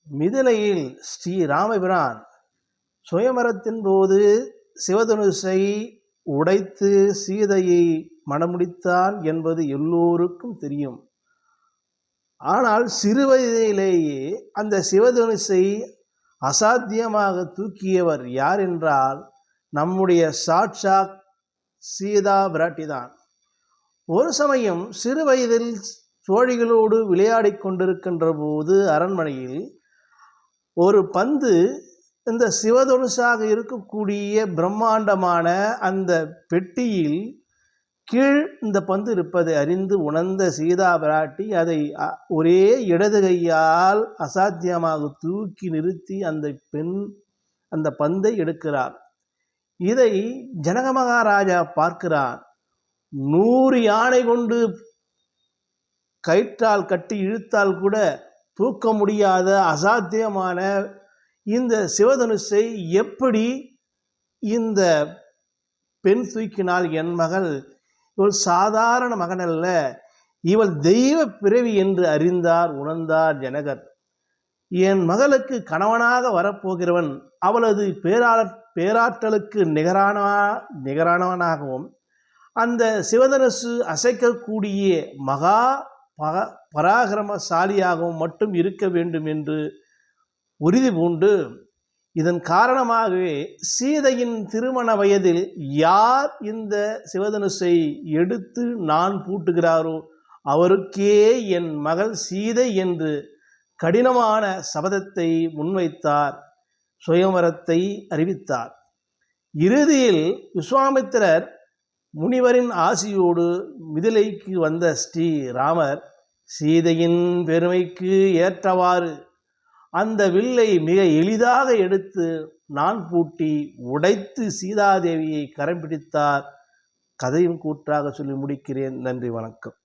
மிதிலையில் ஸ்ரீ ராமபிரான் சுயமரத்தின் போது சிவதனுசை உடைத்து சீதையை மணமுடித்தான் என்பது எல்லோருக்கும் தெரியும். ஆனால் சிறுவயதிலேயே அந்த சிவதனுசை அசாத்தியமாக தூக்கியவர் யார் என்றால் நம்முடைய சாட்சாத் சீதா பிராட்டிதான். ஒரு சமயம் சிறு வயதில் தோழிகளோடு விளையாடி கொண்டிருக்கின்ற போது அரண்மனையில் ஒரு பந்து இந்த சிவதனுசாக இருக்கக்கூடிய பிரம்மாண்டமான அந்த பெட்டியில் கீழ் இந்த பந்து இருப்பதை அறிந்து உணர்ந்த சீதா பிராட்டி அதை ஒரே இடது கையால் அசாத்தியமாக தூக்கி நிறுத்தி அந்த பந்தை எடுக்கிறார். இதை ஜனக மகாராஜா பார்க்கிறார். 100 யானை கொண்டு கயிற்றால் கட்டி இழுத்தால் கூட தூக்க முடியாத அசாத்தியமான இந்த சிவதனுசை எப்படி இந்த பெண் தூக்கினால்? என் மகள் இவள் சாதாரண மகன் அல்ல, இவள் தெய்வ பிறவி என்று அறிந்தார் உணர்ந்தார் ஜனகர். என் மகளுக்கு கணவனாக வரப்போகிறவன் அவளது பேராற்றலுக்கு நிகரானவனாகவும் அந்த சிவதனுசு அசைக்கக்கூடிய மகா பராக்கிரமசாலியாகவும் மட்டும் இருக்க வேண்டும் என்று உறுதி பூண்டு, இதன் காரணமாகவே சீதையின் திருமண வயதில் யார் இந்த சிவதனுசை எடுத்து நான் பூட்டுகிறாரோ அவருக்கே என் மகள் சீதை என்று கடினமான சபதத்தை முன்வைத்தார், சுயம்வரத்தை அறிவித்தார். இறுதியில் விஸ்வாமித்திரர் முனிவரின் ஆசியோடு மிதிலைக்கு வந்த ஸ்ரீ ராமர் சீதையின் பெருமைக்கு ஏற்றவாறு அந்த வில்லை மிக எளிதாக எடுத்து நான் பூட்டி உடைத்து சீதாதேவியை கரம் பிடித்தார். கதையும் கூற்றாக சொல்லி முடிக்கிறேன். நன்றி, வணக்கம்.